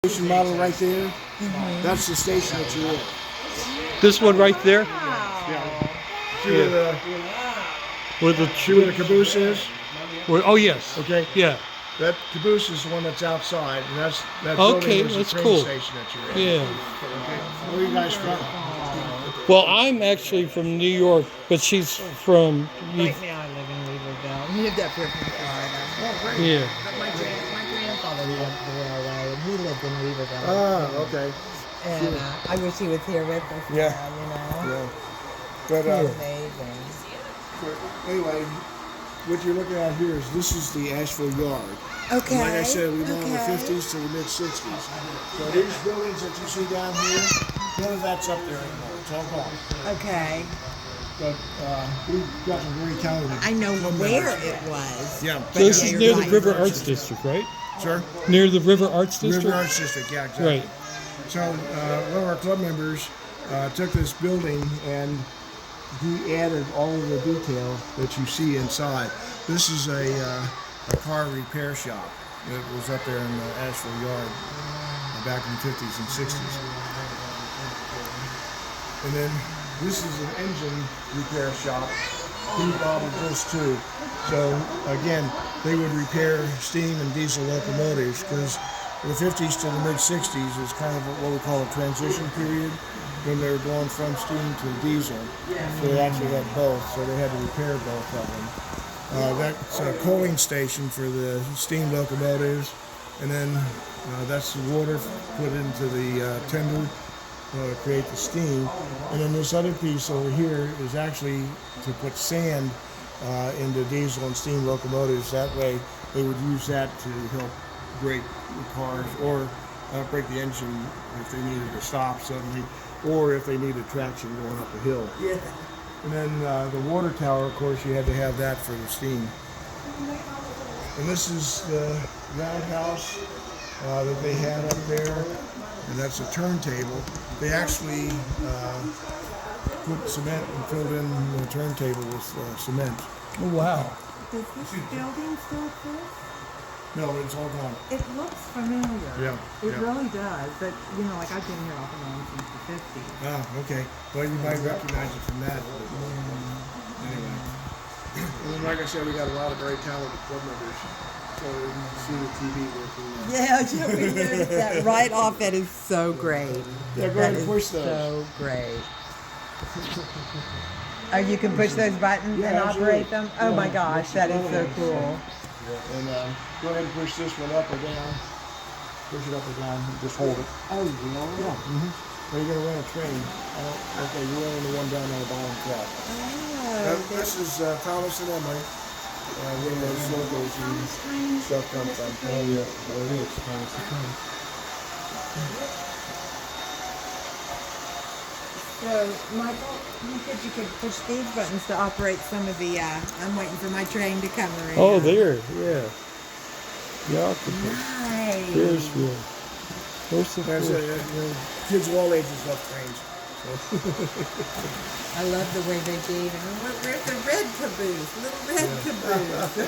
Station model right there. That's the station that you're in. This one right there, Yeah. See Yeah. where the see where the caboose is? oh yes, Okay. yeah, That caboose is the one that's outside, and that Okay, building is that's the train cool. station that you're in. yeah. Okay. Where are you guys from? Well, I'm actually from New York, but she's from Right now I live in Weaverville. He lived up here from Florida. Oh, great. yeah. But my grandfather lived the railway, and he lived in Weaverville. Ah, okay. And I wish he was here with us Yeah. now, Yeah. But Amazing. anyway, what you're looking at here is this is the Asheville Yard. Okay. And like I said, we went in the 50s to the mid 60s. So these buildings that you see down here, none of that's up there anymore. It's all gone. Okay. But we've got some very talented. I know club where members. it was. Yeah. So this yeah, is you're near the right. River Arts District, right? Sir? Near the River Arts District. River Arts District, yeah, exactly. Right. So one of our club members took this building and he added all of the detail that you see inside. This is a car repair shop that was up there in the Asheville Yard back in the 50s and 60s. And then this is an engine repair shop. He involved this too. So again, they would repair steam and diesel locomotives because the 50s to the mid 60s is kind of what we call a transition period when they were going from steam to diesel. So they actually had both, so they had to repair both of them. That's a coaling station for the steam locomotives, and then that's the water put into the tender to create the steam. And then this other piece over here is actually to put sand into diesel and steam locomotives. That way they would use that to help brake the cars or brake the engine if they needed to stop suddenly or if they needed traction going up a hill. Yeah. And then the water tower, of course, you had to have that for the steam. And this is the roundhouse that they had up there, and that's a turntable. They actually put cement and filled in the turntable with cement. Oh wow. Does this building still exist? No, it's all gone. It looks familiar. Yeah. It yeah. really does, but you know, like I've been here off and on since the 50s. Ah, okay. Well, you might recognize it from that. But anyway. And then, like I said, we got a lot of very talented club members. So you can see the TV working. Yeah, we noticed that right off. That is so great. Yeah, go That ahead and is push those. so great. Oh, you can push those buttons Yeah, and absolutely. operate them? Oh my gosh, that is so cool. And go ahead and push this one up or down. Push it up or down. And just hold it. Oh, really? Yeah. Well, you're going to run a train. Okay, you're running the one down on the bottom track. Oh, This is Thomas and Emily. Where those logos and stuff come from. Oh, yeah. Well, it is. Thomas and Emily. So, Michael, you said you could push these buttons to operate some of the, I'm waiting for my train to come around. Oh, there, yeah. The octopus. Nice. There's one. Where's the There's first? kids of all ages love trains. I love the way they gave it. Where's the red caboose? Little red caboose.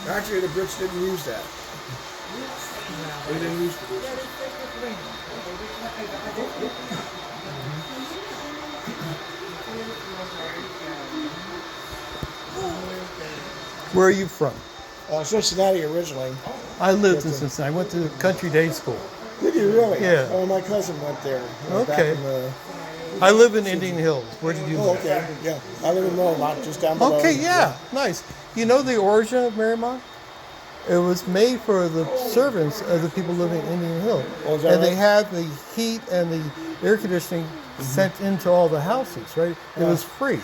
Actually, the Brits didn't use that. They didn't use cabooses. Where are you from? Cincinnati originally. I lived in Cincinnati. I went to country day school. Did you really? Yeah. Oh, my cousin went there. Back Okay. in the, I live in Indian Hills. Where did you oh, live? okay. Yeah. I live in Rosemont, just down below. Okay, yeah, nice. You know the origin of Marymount? It was made for the servants of the people living in Indian Hill. Oh, is that and they right? had the heat and the air conditioning sent into all the houses, right? It was free.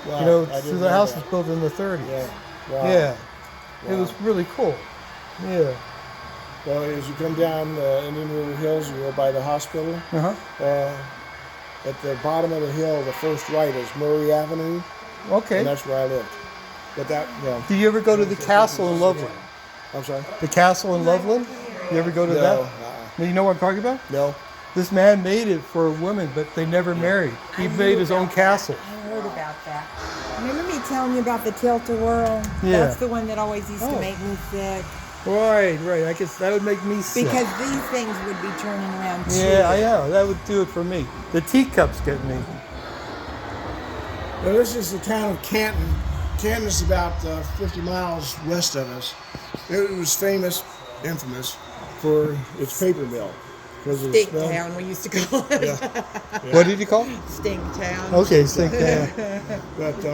Wow, You know, I so didn't the know house that. was built in the 30s. Yeah. Wow. Yeah. It Wow. was really cool. Yeah. Well, as you come down Indian River Hills, you go by the hospital. Uh-huh. At the bottom of the hill, the first right is Murray Avenue, and Okay. that's where I lived. But that, Did you ever go to the castle in Loveland? I'm sorry. The castle in Loveland? You ever go to No, that? You know what I'm talking about? no. This man made it for women, but they never married. He made his own castle. I heard about that. Remember me telling you about the tilt-a-whirl? Yeah. That's the one that always used to make me sick. Right, right. I guess that would make me sick. Because these things would be turning around too. Yeah, I know. That would do it for me. The teacups get me. Now, this is the town of Canton. Canton is about 50 miles west of us. It was famous, infamous, for its paper mill. Because Stink town, we used to call it. What did you call it? Stink town. Okay, stink town. But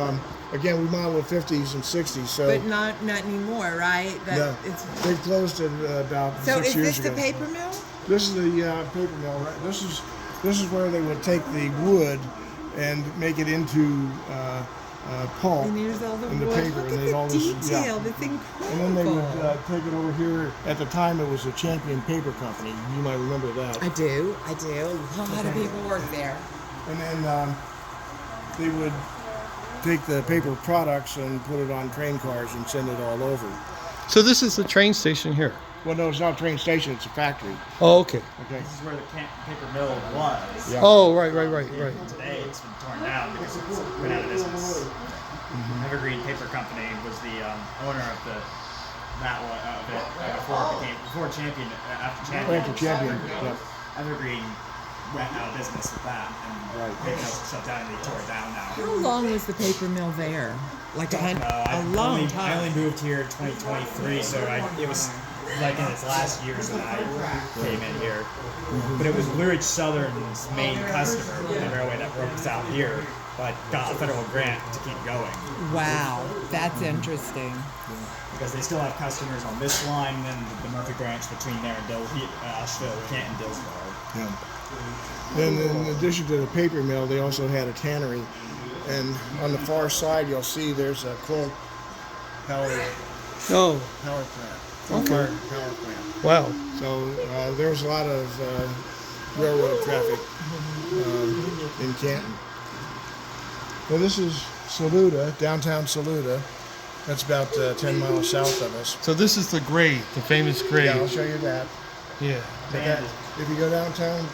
again, we modeled the 50s and 60s, so But not anymore, right? no, they closed it about So 6 is years this ago. the paper mill? This is the paper mill, right? This is where they would take the wood and make it into pulp And here's all the in the wood. paper, Look and at they'd all the this, detail. yeah. That's incredible. And then they would take it over here. At the time, it was a Champion Paper Company. You might remember that. I do. A lot of people work there. And then they would take the paper products and put it on train cars and send it all over. So this is the train station here. Well, no, it's not a train station; it's a factory. Oh, okay. Okay. This is where the paper mill was. Yeah. Oh, right. Today it's been torn down because it's been out of business. Evergreen Paper Company was the owner of that one of it before Champion After Champion, yeah. Evergreen went out of business with that, and Right. paper mills shut down, and they tore it down now. How long was the paper mill there? Like I a long only time. moved here in 2023, so it was like in its last years that I came in here. But it was Blue Ridge Southern's main customer, the railway that broke us out here, but got a federal grant to keep going Wow, that's interesting. because they still have customers on this line and then the Murphy branch between there and Asheville, Canton, Dillsboro. Yeah. Then, in addition to the paper mill, they also had a tannery, and on the far side, you'll see there's a coal power Oh, plant. Coal-fired power plant. wow. So there's a lot of railroad traffic in Canton. Well, this is Saluda, downtown Saluda. That's about 10 miles south of us. So this is the grade, the famous grade. Yeah, I'll show you that. Yeah. But that if you go downtown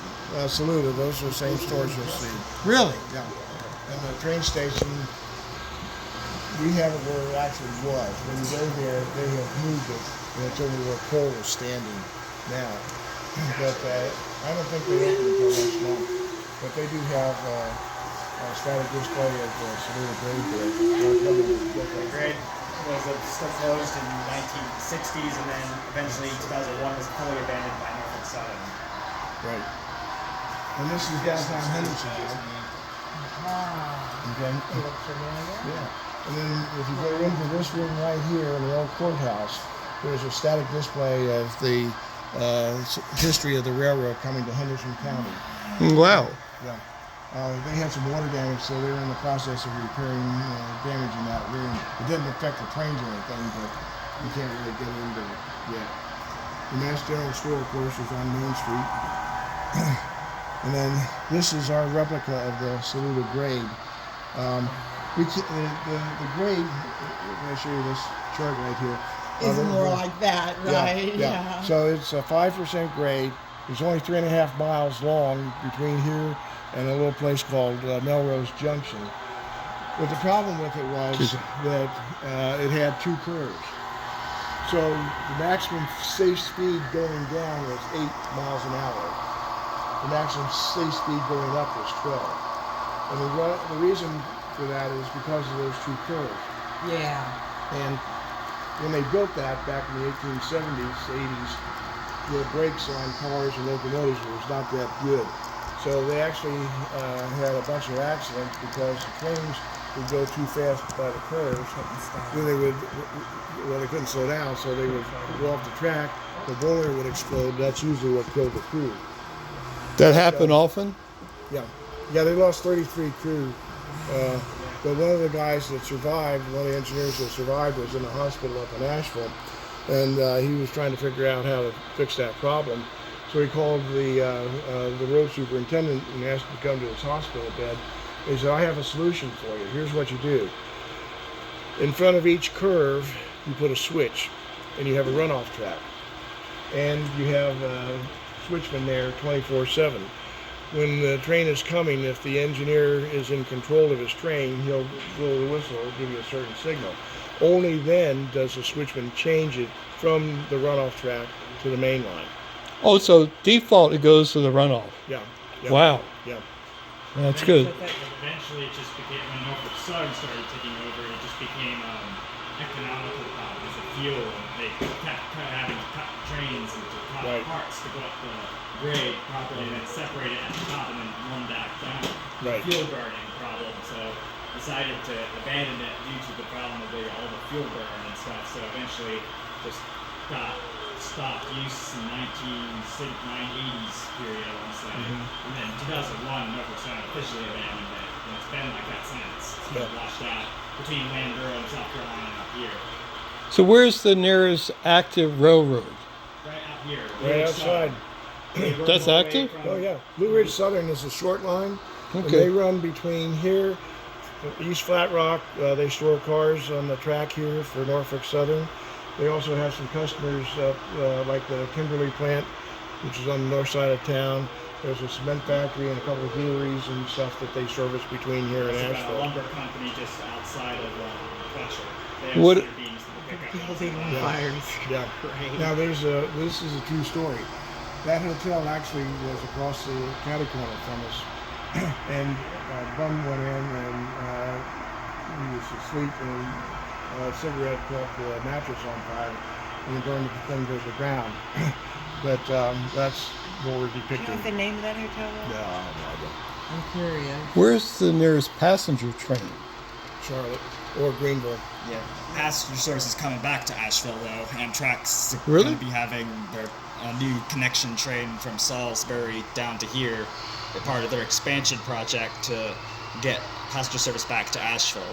Saluda, those are the same stores you'll see. Really? Yeah. And the train station, we have it where it actually was. When you go there, they have moved it, and it's over where Cole is standing now. But I don't think they open until next month. But they do have a static display of Saluda grade there. The grade was still closed in the 1960s, and then eventually 2001 was fully abandoned by Norfolk Southern. Right. And this is downtown Hendersonville. Okay. Yeah. And then if you go into this room right here in the old courthouse, there's a static display of the history of the railroad coming to Henderson County. Wow. Yeah. They had some water damage, so they were in the process of repairing damage in that room. It didn't affect the trains or anything, but you can't really get into it yet. The Mass General Store, of course, is on Main Street. And then this is our replica of the Saluda grade. The grade, let me show you this chart right here. Is more like that, right? Yeah. So it's a 5% grade. It's only 3.5 miles long between here and a little place called Melrose Junction. But the problem with it was that it had two curves. So the maximum safe speed going down was 8 miles an hour. The maximum safe speed going up was 12. And the reason for that is because of those two curves. Yeah. And when they built that back in the 1870s, 80s, the brakes on cars and locomotives was not that good. So they actually had a bunch of accidents because the trains would go too fast by the curves. Then they couldn't slow down, so they would go off the track. The boiler would explode. That's usually what killed the crew. That happened often? Yeah, they lost 33 crew. But one of the guys that survived, one of the engineers that survived, was in the hospital up in Asheville, and he was trying to figure out how to fix that problem. So he called the road superintendent and asked him to come to his hospital bed. He said, "I have a solution for you. Here's what you do. In front of each curve, you put a switch, and you have a runoff track, and you have switchmen there 24/7. When the train is coming, if the engineer is in control of his train, he'll blow the whistle, give you a certain signal. Only then does the switchman change it from the runoff track to the main line. Oh, so default it goes to the runoff. Yeah. Yeah. Wow, Yeah. that's good. Eventually, it just became when Norfolk Southern started taking over. It just became economical as a fuel. They kept having to cut trains into Right. parts to go up the grade properly, and then separate it at the top and then run back down. Right. Fuel burning problem. So decided to abandon it due to the problem of all the fuel burn and stuff. So eventually, just got stopped use in 1980s period, I want to say. And then 2001, Norfolk Southern officially abandoned it. And it's been like that since. It's been Yeah. washed out between Landborough and South Carolina and up here. So where's the nearest active railroad? Right out here. Right outside. That's active? Oh yeah, Blue Ridge Southern is a short line. And Okay. they run between here, East Flat Rock. They store cars on the track here for Norfolk Southern. They also have some customers like the Kimberly plant, which is on the north side of town. There's a cement factory and a couple of breweries and stuff that they service between here and It's about a Asheville. lumber company just outside of Fletcher. They have What- cedar beams that they pick up. Building outside. fires. Yeah. Great. Now this is a true story. That hotel actually was across the catty corner from us, and Bum went in and he was asleep and a cigarette caught the mattress on fire and burned the thing to the ground. But that's what we're Do you know depicting. what the name of that hotel was? No, no, I'm curious. Where's the nearest passenger train? Charlotte or Greenville. Yeah, passenger service is coming back to Asheville though. Amtrak's Really? going to be having their new connection train from Salisbury down to here. They're part of their expansion project to get passenger service back to Asheville.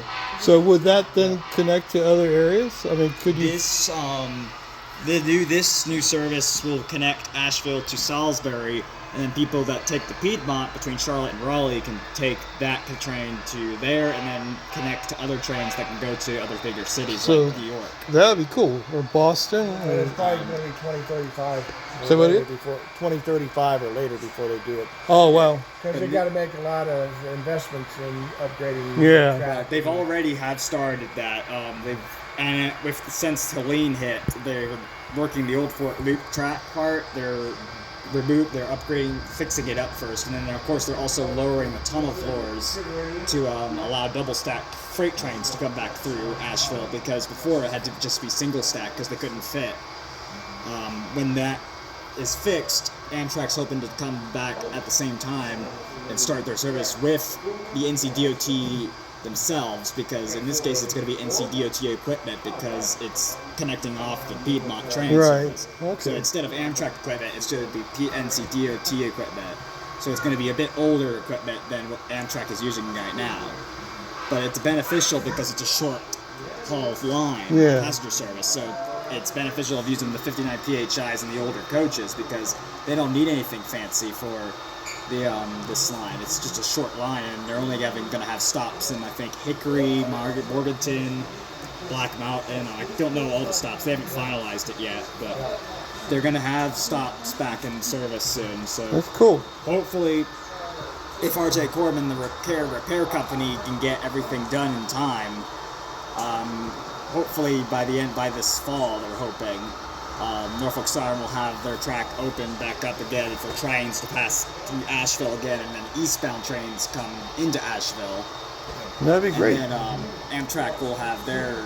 So would that then connect to other areas? I mean, could you? This new service will connect Asheville to Salisbury, and then people that take the Piedmont between Charlotte and Raleigh can take that train to there, and then connect to other trains that can go to other bigger cities So- like New York. That would be cool. Or Boston. It's probably going to be 2035. So what is- before 2035 or later before they do it. Oh wow. Because they got to make a lot of investments in upgrading. Yeah. track. They've already have started that. Since Helene hit, they're working the old Fort Loop track part. They're upgrading, fixing it up first, and then of course they're also lowering the tunnel floors to allow double stacked freight trains to come back through Asheville, because before it had to just be single stack because they couldn't fit. When that is fixed, Amtrak's hoping to come back at the same time and start their service with the NCDOT themselves, because in this case it's going to be NCDOT equipment because it's connecting off the Piedmont train Right. service. Okay. So instead of Amtrak equipment, it's going to be NCDOT equipment. So it's going to be a bit older equipment than what Amtrak is using right now. But it's beneficial because it's a short haul line Yeah. passenger service. So it's beneficial of using the 59 PHIs and the older coaches because they don't need anything fancy for this line. It's just a short line, and they're only going to have stops in I think Hickory, Morganton, Black Mountain. I don't know all the stops. They haven't finalized it yet, but they're going to have stops back in service soon. So That's cool. hopefully, if RJ Corbin, the repair company, can get everything done in time, hopefully by this fall, they're hoping Norfolk Southern will have their track open back up again for trains to pass through Asheville again, and then eastbound trains come into Asheville. That'd be great. And then Amtrak will have their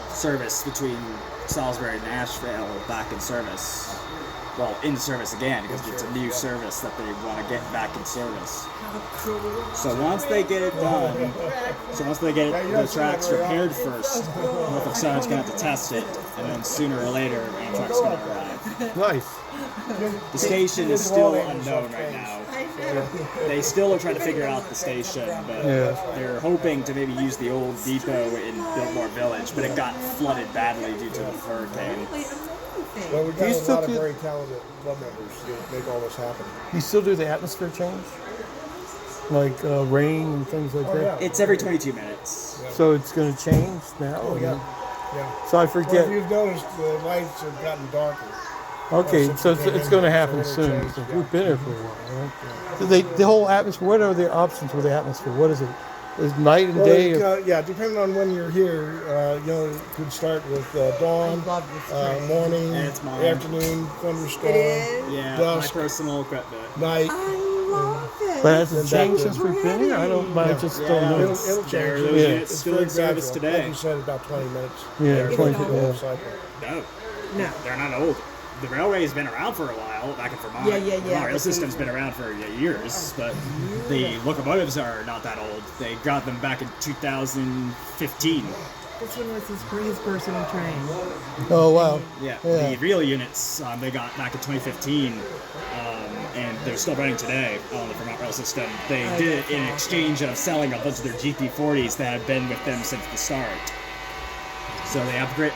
service between Salisbury and Asheville back in service. Well, in service again, because it's a new service that they want to get back in service. So once they get it done, the tracks repaired first, Norfolk Southern's going to have to test it, and then sooner or later, Amtrak's going to arrive. Nice. The station is still unknown right now. They still are trying to figure out the station, but Yeah. they're hoping to maybe use the old depot in Biltmore Village, but it got flooded badly due to the hurricane. Well, we've Do you got a still lot of do- very talented club members to make all this happen. You still do the atmosphere change, like rain and things like Oh, that. yeah. It's every 22 minutes. So it's going to change now. Oh, yeah. Yeah. So I Well, forget. if you've noticed, the lights have gotten darker. Okay, since so we it's, came it's in, going to so happen it'll soon. change, So yeah. we've been here for a while, right? So the whole atmosphere. What are the options for the atmosphere? What is it? It's night and Well, day. yeah, depending on when you're here, it could start with dawn, I love this train. morning, And it's mine. afternoon, thunderstorm, It is. Yeah, dusk, my personal equipment. night. I love it. But has it Then back changed to- since we've been here? I don't. But Yeah. it's just Yeah, still new. It'll change. Those Yeah. units It's still very in service gradual. today. Like you said, about 20 minutes. Yeah, Every 20 full yeah. cycle. No, No. they're not old. The railway's been around for a while, back in Vermont. Yeah, yeah, yeah, Vermont rail but system's been around for years, but the locomotives are not that old. They got them back in 2015. This one was his personal train. Oh wow. Yeah, Yeah. the real units they got back in 2015, and they're still running today on the Vermont rail system. They did it in exchange of selling a bunch of their GP40s that have been with them since the start. So they upgrade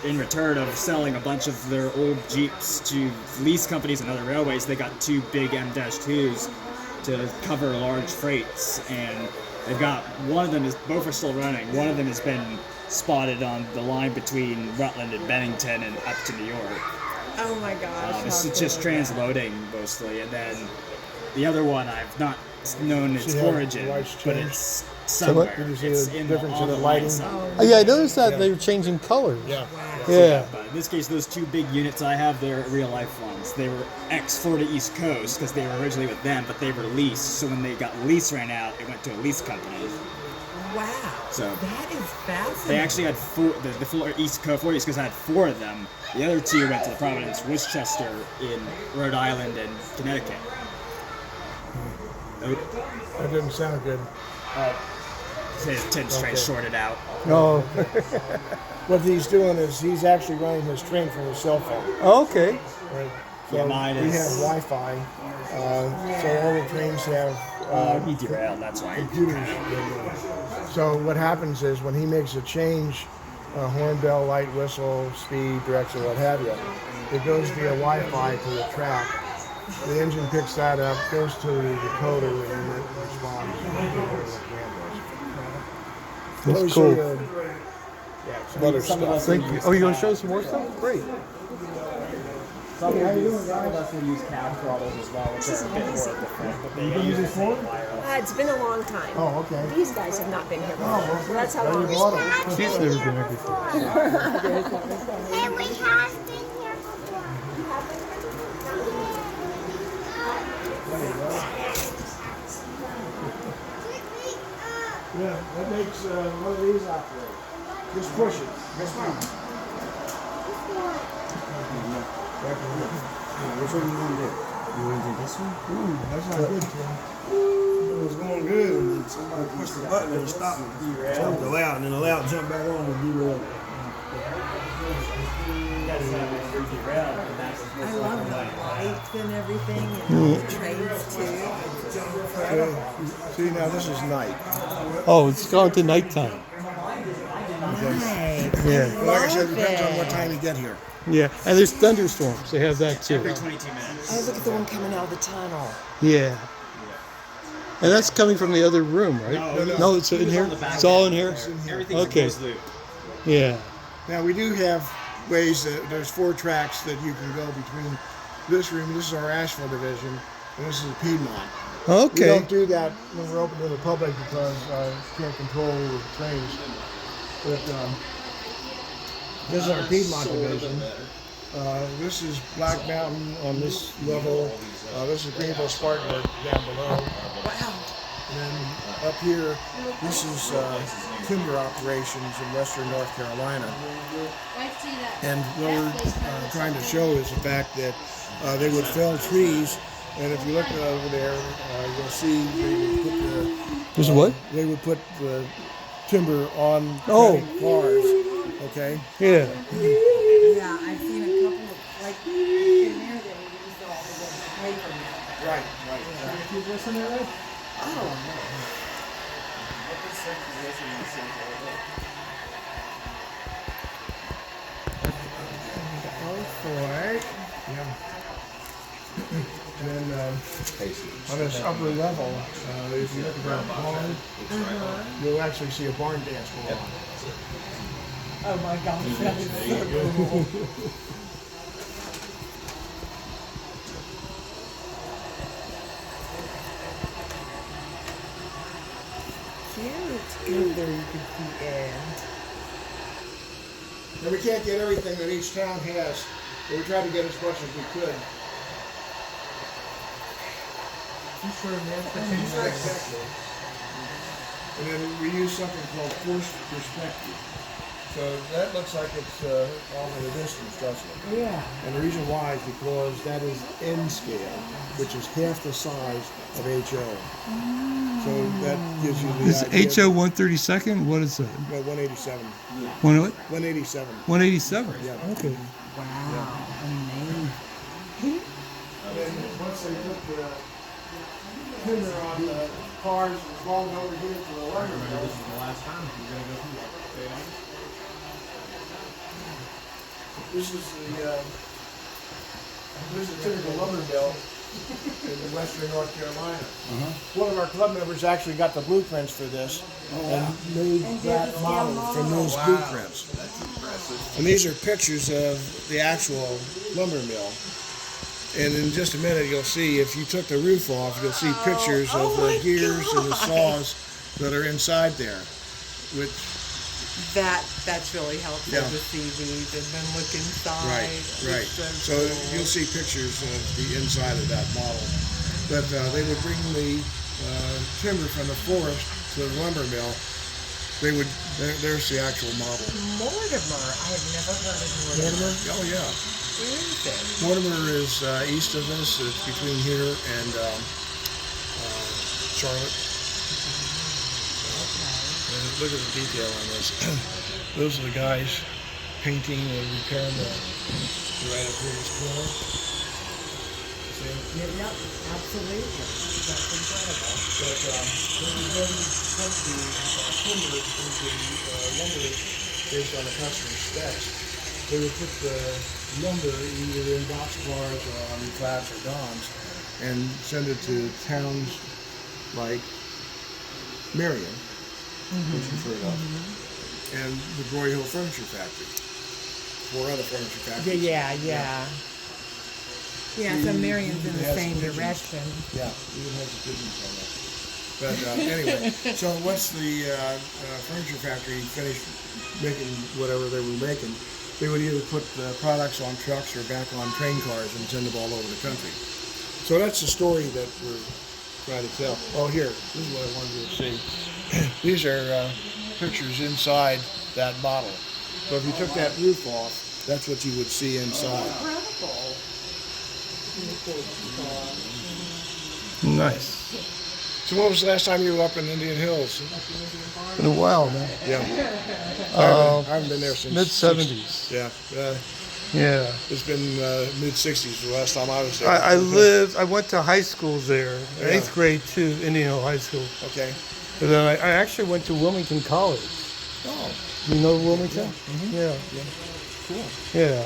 in return of selling a bunch of their old Jeeps to lease companies and other railways. They got 2 big M-2s to cover large freights, and they've got one of them is both are still running. One of them has been spotted on the line between Rutland and Bennington and up to New York. Oh my gosh. It's how just cool. transloading mostly, and then the other one I've not known its See how the origin, lights but change? it's somewhere. Did you see It's the in difference on in the line lighting? somewhere. Oh, yeah, I noticed that they were changing colors. Yeah. Yeah. But in this case, those 2 big units I have, they're real life ones. They were ex-Florida East Coast because they were originally with them, but they were leased. So when they got lease ran out, it went to a lease company. Wow. So That is fascinating. they actually had 4. The Florida East Coast because I had 4 of them. The other 2 went to the Providence Worcester in Rhode Island and Connecticut. Oh, That didn't sound good. Tim's train shorted out. Oh. What he's doing is he's actually running his train from his cell phone. Okay. Right. So Yeah, mine we is- have Wi-Fi, so all the trains have He derailed, that's why. computers. So what happens is when he makes a change, horn, bell, light, whistle, speed, direction, what have you, it goes via Wi-Fi to the track. The engine picks that up, goes to the decoder, and then it responds. Let me That's show cool. you, some other stuff. Thank you. Oh, you going to show us some more stuff? Great. Some of us will use cab throttles as well, which are a bit more different, but they use the same wire. It's been a long time. Oh, okay. These guys have not been here before. So that's how There long you it's go. been. She's never been here before. Hey, we have been here before. Yeah, that makes one of these operate. Just push it. Which one? Which one you want to do? You want to do this one? Ooh, that's not good, Tim. It was going good, and then somebody pushed the button and it stopped me. Jumped the loud, and then the loud jumped back on and derailed. I love the lights and everything and all the trains too. See, now this is night. Oh, it's gone to nighttime. Nice. Yeah. Like I said, it Love depends on what it. time you get here. Yeah. And there's thunderstorms. They have that too. 22 minutes. Oh, look at the one coming out of the tunnel. Yeah. And that's coming from the other room, right? No, it's in here. It's all in here. Everything's Okay. closed loop. Yeah. Now we do have ways that there's 4 tracks that you can go between this room. This is our Asheville division, and this is Piedmont. We Okay. don't do that when we're open to the public because we can't control the trains. But this is our Piedmont division. This is Black Mountain on this level. This is Greenville Spartanburg down below. Wow. And then up here, this is timber operations in western North Carolina. And what we're trying to show is the fact that they would fell trees. And if you look over there, you'll see There's what? they would put the timber on Oh. cars. Okay. Yeah. Yeah, I've seen a couple of like in there they used all the paper. Right. Go for it. Yeah. And then on this upper level, if you look around the barn, you'll actually see a barn dance going on. Oh my gosh, that is so cool. There you can see end. And we can't get everything that each town has, but we try to get as much as we could. And then we use something called forced perspective. So that looks like it's off in the distance, doesn't it? Yeah. And the reason why is because that is N scale, which is half the size of HO. So that gives you the Is idea. HO 132nd? What is that? No, 187. One what? 187. 187. Yeah. Okay. Wow. Amazing. And then once they put the timber on the cars, it's long over here to the lumber mill. This is the typical lumber mill in western North Carolina. One of our club members actually got the blueprints for this and made that model from those blueprints. And these are pictures of the actual lumber mill. And in just a minute, you'll see, if you took the roof off, you'll see pictures of the gears and the saws that are inside there, which, That's really helpful Yeah. to see these and then look inside. right. It's So you'll see pictures of the inside of that model. But they would bring the timber from the forest to the lumber mill. There's the actual model. Mortimer. I have never heard of Mortimer. Mortimer? Oh, yeah. Where is it? Mortimer is east of us. It's between here and Charlotte. And look at the detail on this. Those are the guys painting and repairing the right up here in this corner. See? Yeah, absolutely. That's incredible. But when we then put the timber into lumber based on the customer's specs, they would put the lumber either in boxcars or on flats or dons and send it to towns like Marion, which you've heard of, and the Broy Hill Furniture Factory, or other furniture factories. Yeah. Yeah, so Marion's in the Yes, same pigeons. direction. Yeah, even has the pigeons on there. But anyway, so once the furniture factory finished making whatever they were making, they would either put the products on trucks or back on train cars and send them all over the country. So that's the story that we're trying to tell. Oh, here, this is what I wanted you to see. These are pictures inside that model. So if you took that roof off, that's what you would see inside. Nice. So when was the last time you were up in Indian Hills? Been a while, man. Yeah. I haven't been there since Mid 70s. Yeah, Yeah. it's been mid-60s the last time I was there. I went to high school there, Yeah. 8th grade to Indian Hill High School. Okay. And then I actually went to Wilmington College. Oh, You know Wilmington? Yeah. cool. Yeah.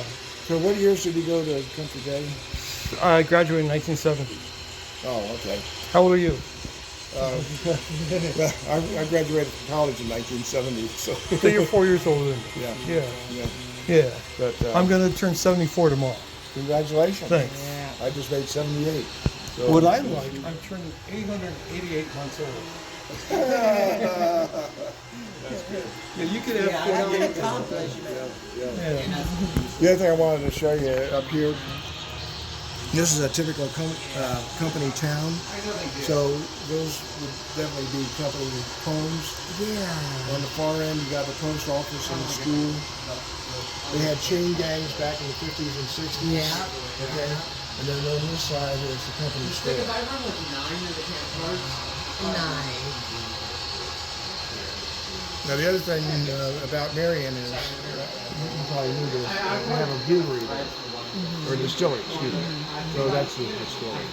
So what years did you go to Country Day? I graduated in 1970. Oh, okay. How old are you? Well, I graduated from college in 1970, so So you're 4 years older than me. yeah, Yeah. yeah. Yeah. But I'm going to turn 74 tomorrow. congratulations. Thanks. I just made 78. So What I like, I'm turning 888 months old. Yeah, you could have 48. Yeah. The other thing I wanted to show you up here, this is a typical company town. So those would definitely be company homes. Yeah. On the far end, you got the post office and the school. They had chain gangs back in the 50s and 60s. Yeah. Okay. And then on this side is the company store. Nice. Now the other thing about Marion is, you probably knew this, they have a brewery there, or distillery, excuse me. So that's the distillery.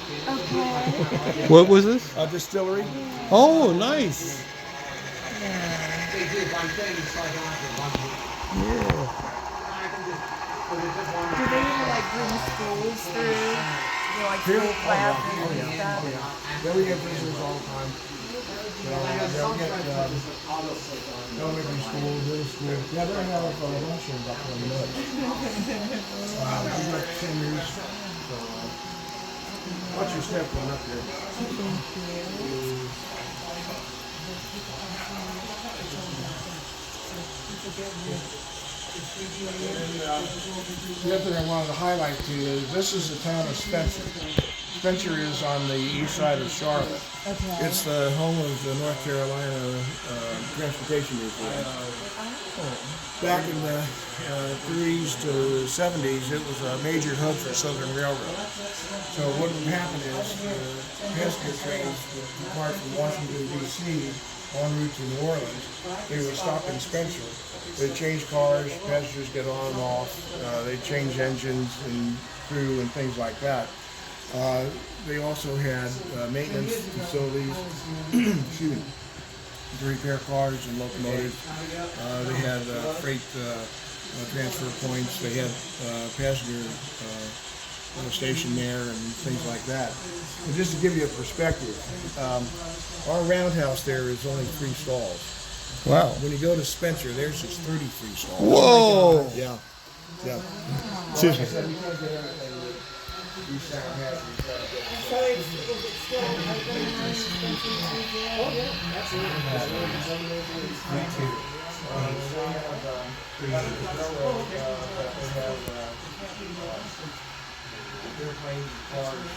What was this? A distillery? Oh, nice. Do they even like bring schools through? You know, like school classes and stuff? Yeah, we get visitors all the time. They'll get elementary school, middle school. Yeah, they'll have luncheons up in the middle. We got seniors. So, watch your step going up here. The other thing I wanted to highlight to you is this is the town of Spencer. Spencer is on the east side of Charlotte. It's the home of the North Carolina Transportation Museum. Back in the 30s to 70s, it was a major hub for Southern Railroad. So what would happen is the passenger trains would depart from Washington, D.C. en route to New Orleans. They would stop in Spencer. They change cars, passengers get on and off. They change engines and crew and things like that. They also had maintenance facilities excuse me, to repair cars and locomotives. They had freight transfer points. They had passenger station there and things like that. And just to give you a perspective, our roundhouse there is only 3 stalls. Wow. When you go to Spencer, there's just 33 stalls. Whoa. Yeah. Yeah. Excuse me. You can't get everything with these sound hazards. So is it still open on Spencer Tuesday? Oh, yeah. Airplanes, cars,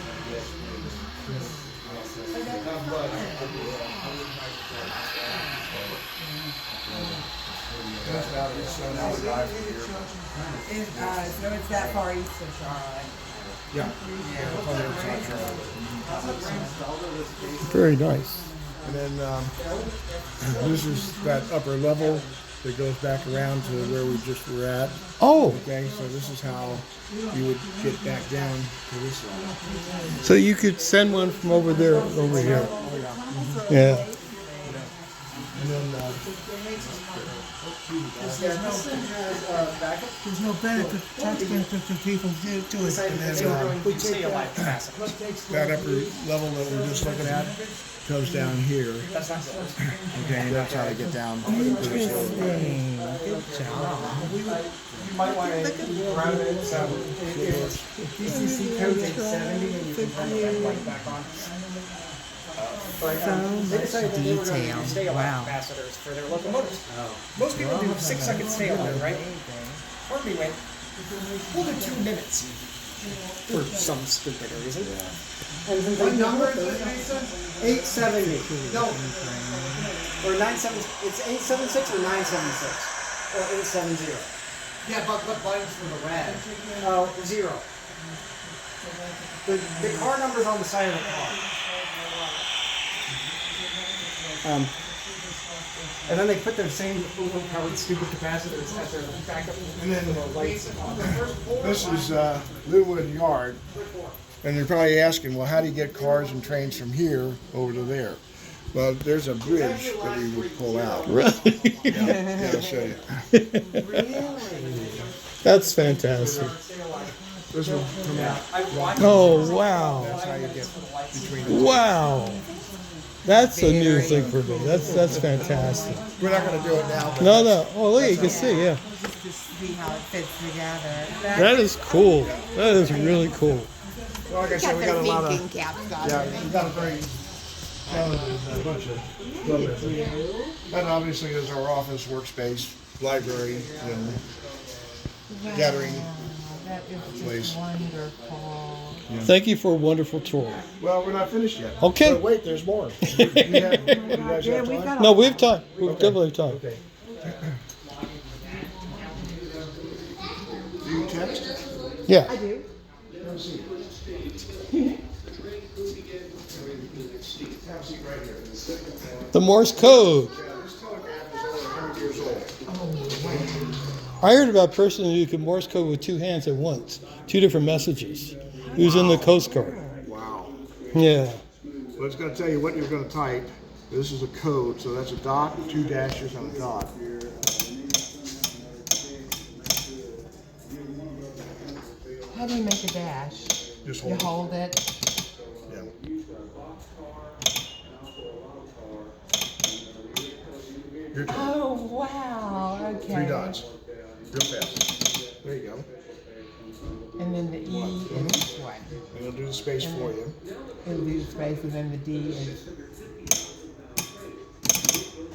that's about it. So now we drive from here. So it's that far east of Charlotte. Yeah. On the other side of Charlotte. Very nice. And then this is that upper level that goes back around to where we just were at. Oh, Okay, so this is how you would get back down to this level. so you could send one from over there over here. Oh, yeah. Yeah. And then There's no benefit, tax benefit for people to it. and We stay alive capacity. that upper level that we're just looking at comes down here. That's not good. Okay, and that's how they get down to this level. You might want to round it so DCC code's 870 and you can turn the light back on. They decided that they were going to do stay alive capacitors for their locomotives. Most people do 6 seconds stay alive, right? Harvey went, we'll do 2 minutes for some stupid reason. And what number is it? 870. No. Or 97. It's 876 or 976 or 870. Yeah, but what buttons for the red? 0. The car number's on the side of the car. And then they put their same overpowered stupid capacitors at their backup And then lights. this is Linwood Yard. And you're probably asking, well, how do you get cars and trains from here over to there? Well, there's a bridge that we would pull out. Really? Yeah, I'll show you. That's fantastic. This will come out. Oh, wow. That's how you get between the two. Wow. That's a new thing for me. That's fantastic. We're not going to do it now. But No. Oh, look, you can see, yeah. Just to see how it fits together. That is cool. That is really cool. Well, like I said, we got a lot of. thinking caps on. Yeah, we got a very talented bunch of brothers. That obviously is our office workspace, library, and gathering That is place. just wonderful. Thank you for a wonderful tour. Well, we're not finished yet. Okay. So wait, there's more. You guys have time? No, we have time. We definitely have time. Okay. Do you text? Yeah. I do. Have a seat right here. The Morse code. This telegraph is over 100 years old. I heard about a person who could Morse code with 2 hands at once, 2 different messages. He was in the Coast Guard. Wow. Yeah. Well, it's going to tell you what you're going to type. This is a code, so that's a dot, 2 dashes, and a dot. How do you make a dash? Just You hold it. hold it. Yeah. Your turn. Oh, wow. Okay. 3 dots. Real fast. There you go. And then the E is what? And it'll do the space for you. It'll do the space, and then the D is.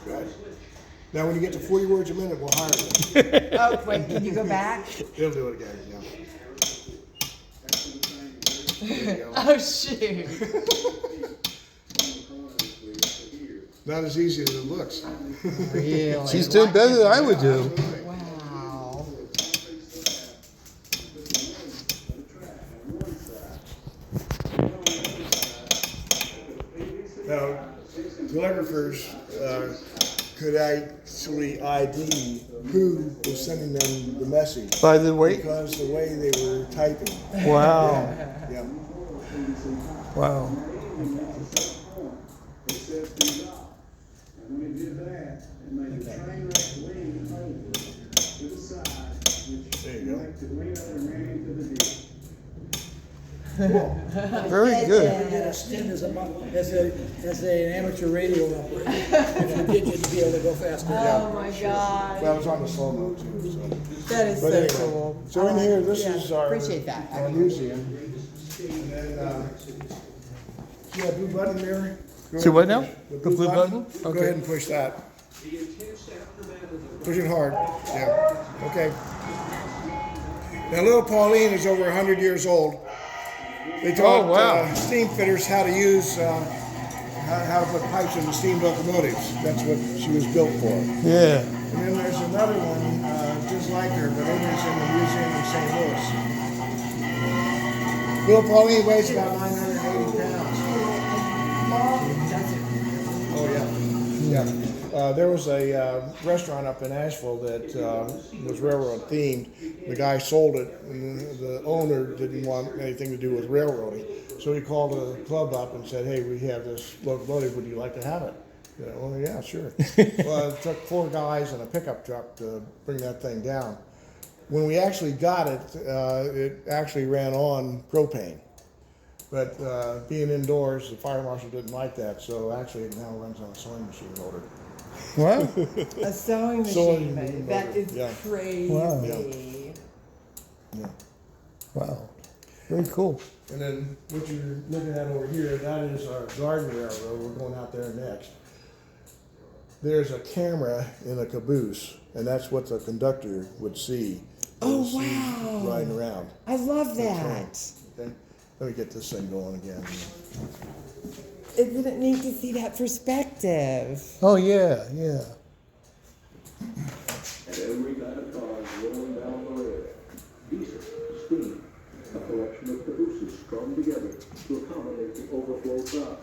Right. Now, when you get to 40 words a minute, we'll hire you. Oh, wait, can you go back? He'll do it again. Yeah. There you go. Oh, shoot. Not as easy as it looks. Really? She's doing better than I would do. Wow. Now, telegraphers could actually ID who was sending them the message By the way, because the way they were typing. wow, Yeah. wow. There you go. Very good. Get a stint as an amateur radio operator. If you did, you'd be able to go faster. Oh, my God. That was on the slow mode too. So. That is But so anyway, cool. so in here, this is our, Appreciate that. our museum. And then, yeah, blue button there. Go See ahead what and now? push The blue button? Go Okay. ahead and push that. Push it hard. Yeah. Okay. Now, Little Pauline is over 100 years old. They taught wow. steam fitters how to use, how to put pipes into steam locomotives. That's what she was built for. Yeah. And then there's another one just like her, but it is in the museum in St. Louis. Little Pauline weighs about 980 pounds. Oh yeah, yeah. There was a restaurant up in Asheville that was railroad themed. The guy sold it, and the owner didn't want anything to do with railroading. So he called the club up and said, "Hey, we have this locomotive. Would you like to have it?" You know, well, yeah, sure. Well, it took 4 guys and a pickup truck to bring that thing down. When we actually got it, it actually ran on propane. But being indoors, the fire marshal didn't like that, so actually it now runs on a sewing machine motor. Wow. A sewing Sewing machine. machine That motor, is yeah. crazy. Wow. Yeah. Wow. Very cool. And then what you're looking at over here, that is our garden railroad. We're going out there next. There's a camera in a caboose, and that's what the conductor would see. Oh, as he's wow. Riding around. I love that. Okay. Let me get this thing going again. Isn't it neat to see that perspective? Oh, yeah, yeah. And every kind of car rolling down the road. Diesel, steam, a collection of cabooses strung together to accommodate the overflow crowd.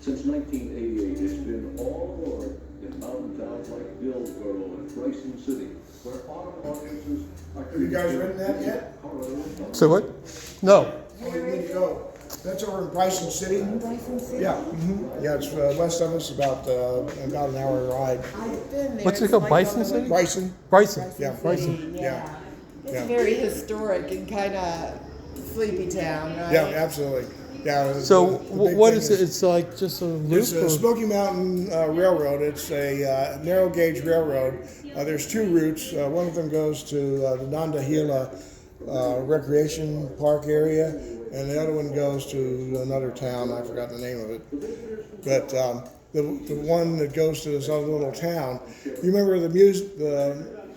Since 1988, it's been all aboard in mountain towns like Dillsboro and Bryson City, where autumn audiences are... Have you guys written that yet? So what? No. Oh, you need to go. That's over in Bryson City. Bryson City? Yeah. Yeah, it's west of us, about an hour ride. I've been there. What's it It's called? like Bison on the- City? Bryson. Bryson. Yeah. Bryson. Yeah. It's Yeah. very historic and kind of sleepy town, right? Yeah, absolutely. Yeah. So the big what thing is it? It's like just a loop? It's a or- Smoky Mountain Railroad. It's a narrow gauge railroad. There's 2 routes. One of them goes to the Nandahila Recreation Park area, and the other one goes to another town. I forgot the name of it. But the one that goes to this other little town, you remember the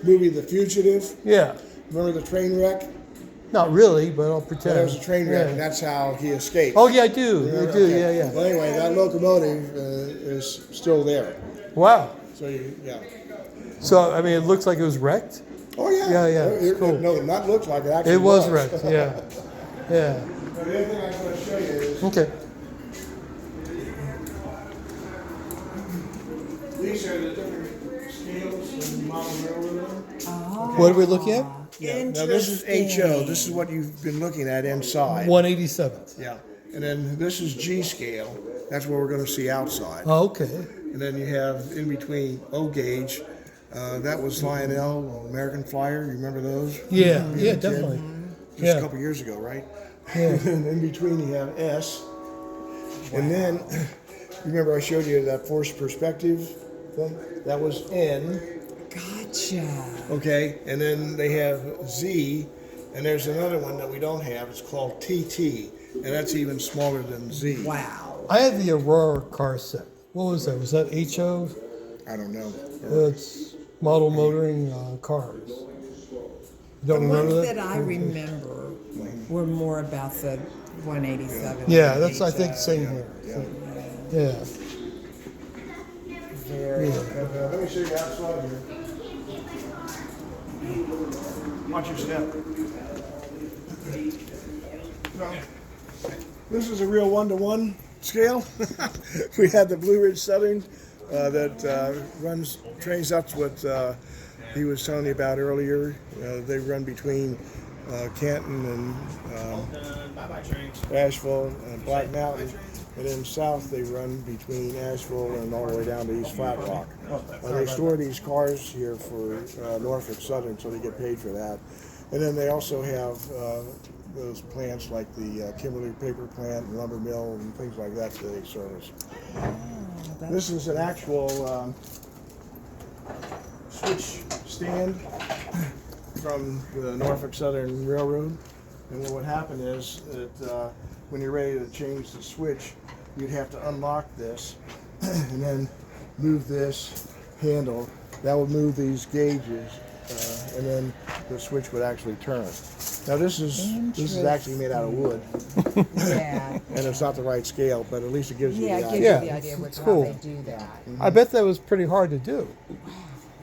movie The Fugitive? Yeah. Remember the train wreck? Not really, but I'll pretend. There was a train wreck, and Yeah. that's how he escaped. Oh, yeah, I do. I Remember? do, Okay. yeah, yeah. Well, anyway, that locomotive is still there. Wow. So yeah. So, I mean, it looks like it was wrecked? Oh yeah. Yeah, yeah, it's cool. No, not looks like it actually. It was wrecked, yeah. Yeah. The other thing I'm going to show you is Okay. these are the different scales in model railroad. What are we looking at? Yeah. Now this is HO. This is what you've been looking at inside. 187th. Yeah. And then this is G scale. That's what we're going to see outside. Oh, okay. And then you have in between O gauge. That was Lionel, American Flyer. You remember those? Yeah, Being a yeah, kid? definitely. Just Yeah. a couple years ago, right? Yeah. And in between you have S. And then, remember I showed you that forced perspective thing? That was N. Gotcha. Okay, and then they have Z, and there's another one that we don't have. It's called TT, and that's even smaller than Z. Wow. I had the Aurora car set. What was that? Was that HO? I don't know. It's model motoring cars. You don't The remember ones that? that I remember were more about the 187. Yeah, that's I think same here. Yeah. Very Yeah. Let me show you outside here. Watch your step. No. This is a real one-to-one scale. We had the Blue Ridge Southern that runs trains. That's what he was telling you about earlier. They run between Canton and Asheville and Black Mountain. And then south they run between Asheville and all the way down to East Flat Rock. They store these cars here for Norfolk Southern, so they get paid for that. And then they also have those plants like the Kimberly paper plant and lumber mill and things like that that they service. This is an actual switch stand from the Norfolk Southern Railroad. And what would happen is that when you're ready to change the switch, you'd have to unlock this and then move this handle. That would move these gauges, and then the switch would actually turn. Now this is actually made out of wood, Yeah. and it's not the right scale, but at least it gives you Yeah, the it idea. gives Yeah, you the idea it's how cool. they do that. I bet that was pretty hard to do.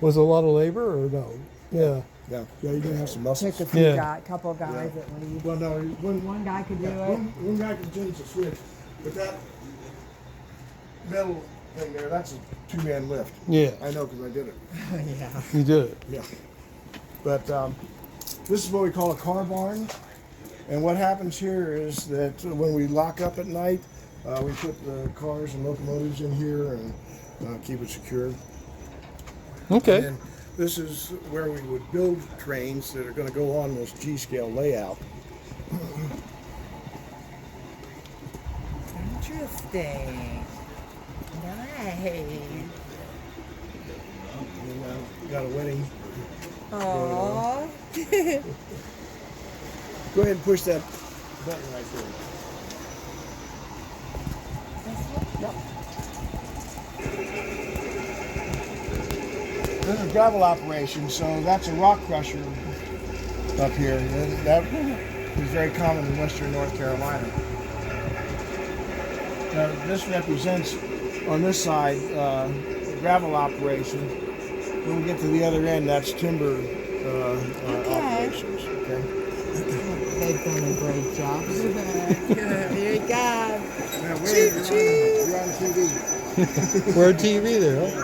Was it a lot of labor or no? Yeah. Yeah, you're gonna have some muscles. Took a few Yeah. couple guys at least. Well, no, One guy could do it. one guy can change the switch, but that metal thing there, that's a two-man lift. Yeah. I know because I did it. Yeah. You did it. Yeah. But this is what we call a car barn. And what happens here is that when we lock up at night, we put the cars and locomotives in here and keep it secure. Okay. And this is where we would build trains that are going to go on this G-scale layout. Interesting. Nice. And, we got a wedding. Aww. Go ahead and push that button right there. This is gravel operation, so that's a rock crusher up here. And that is very common in western North Carolina. Now, this represents, on this side, gravel operation. When we get to the other end, that's timber operations. Okay. They've done a great job. Here you go. Now, wait, you're on TV. We're on TV there, huh?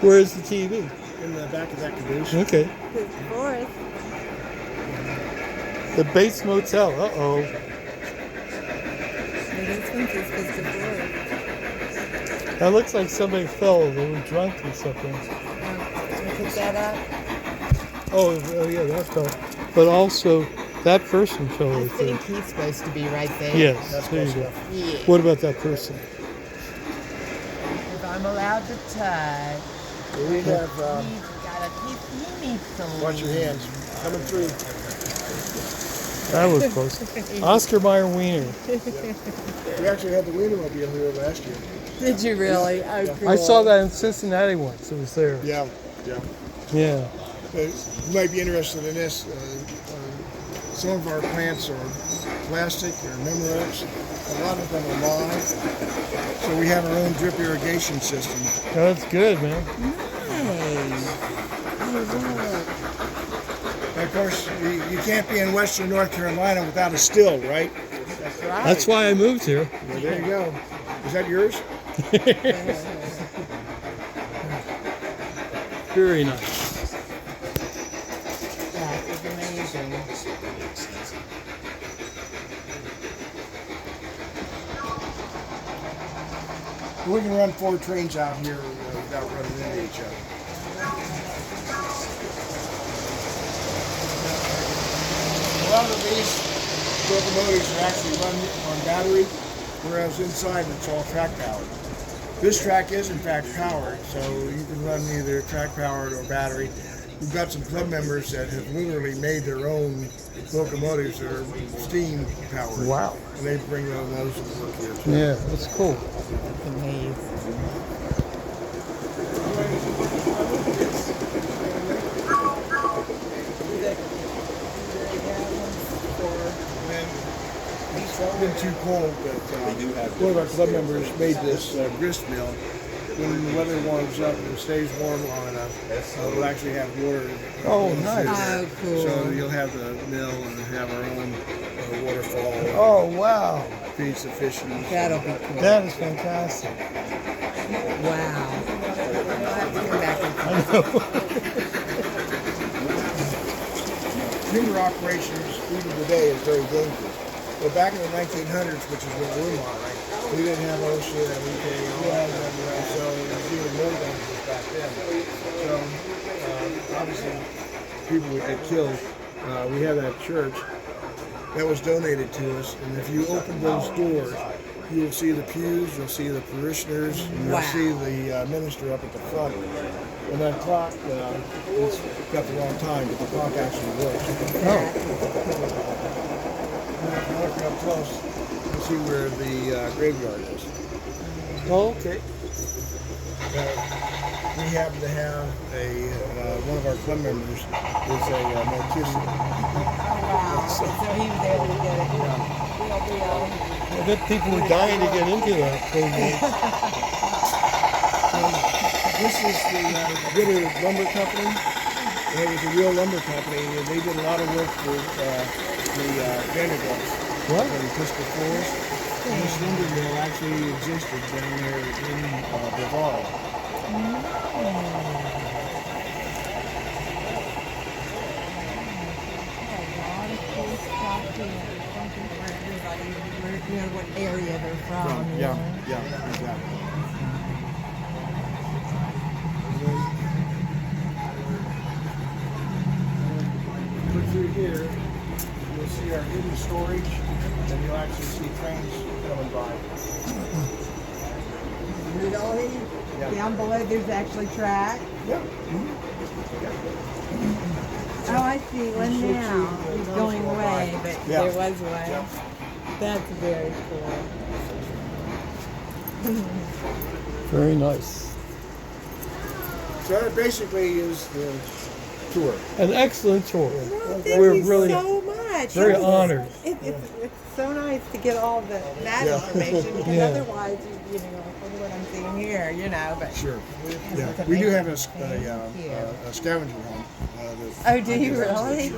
Where's the TV? In the back of that caboose. Okay. Good forest. The Bates Motel. Uh-oh. This one's just the forest. That looks like somebody fell. They were drunk or something. Put that up. Oh, yeah, that fell. But also, that person fell I right think there. he's supposed to be right there. Yes, That's there you close go. enough. Yeah. What about that person? If I'm allowed to touch, We have, he's got a he needs some. watch your hands, coming through. That was close. Oscar Mayer Wiener. We actually had the Wienermobile here last year. Did you really? Oh, cool. I saw that in Cincinnati once. It was there. Yeah, yeah. Yeah. You might be interested in this. Some of our plants are plastic or Memorex. A lot of them are live. So we have our own drip irrigation system. That's good, man. Nice. And of course, you can't be in western North Carolina without a still, right? That's right. That's why I moved here. Well, there you go. Is that yours? Very nice. That is amazing. We can run 4 trains out here without running into each other. A lot of these locomotives are actually run on battery, whereas inside it's all track powered. This track is in fact powered, so you can run either track powered or battery. we've got some club members that have literally made their own locomotives that are steam powered. Wow. And they bring those to work here too. Yeah, that's cool. Amazing. It's been too cold, but one of our club members made this grist mill. When the weather warms up and stays warm long enough, we'll actually have water. Oh, in the nice. freezer. Oh, cool. So you'll have the mill and have our own waterfall. Oh, wow. Feeds the fish. That'll be cool. That is fantastic. Wow. I'll have to come back and Timber operations, even today, is very dangerous. But back in the 1900s, which is when we're modern, we didn't have OSHA and EPA, so it was even more dangerous back then. So obviously, people would get killed. We have that church that was donated to us, and if you open those doors, you'll see the pews, you'll see the parishioners, and you'll Wow. see the minister up at the front. And that clock, it's got the wrong time, but the clock actually works. Look up close, you'll see where the graveyard is. Oh, okay. We happen to have one of our club members is a mortician. wow. So he was able to get it. I bet people were dying to get into that thing. This is the Ritter Lumber Company. And it was a real lumber company, and they did a lot of work for the Vanderbilts. What? In Episcopal Forest. And this lumber mill actually existed down there in Brevard. You know what area they're from. you Yeah, know. yeah, exactly. Look through here, you'll see our hidden storage, and you'll actually see trains coming by. Really? Yeah. Down below there's actually track. Yeah. Oh, I see one now. He's going away, but Yeah. there was one. Yeah. That's very cool. Very nice. So that basically is the tour. An excellent tour. Well, thank We're you really so much. very It was- honored. It's so nice to get all that Yeah. information because Yeah. otherwise, you know, look what I'm seeing here, you know. But Sure. Yeah. That's We do amazing. have a scavenger hunt. Oh, do you really?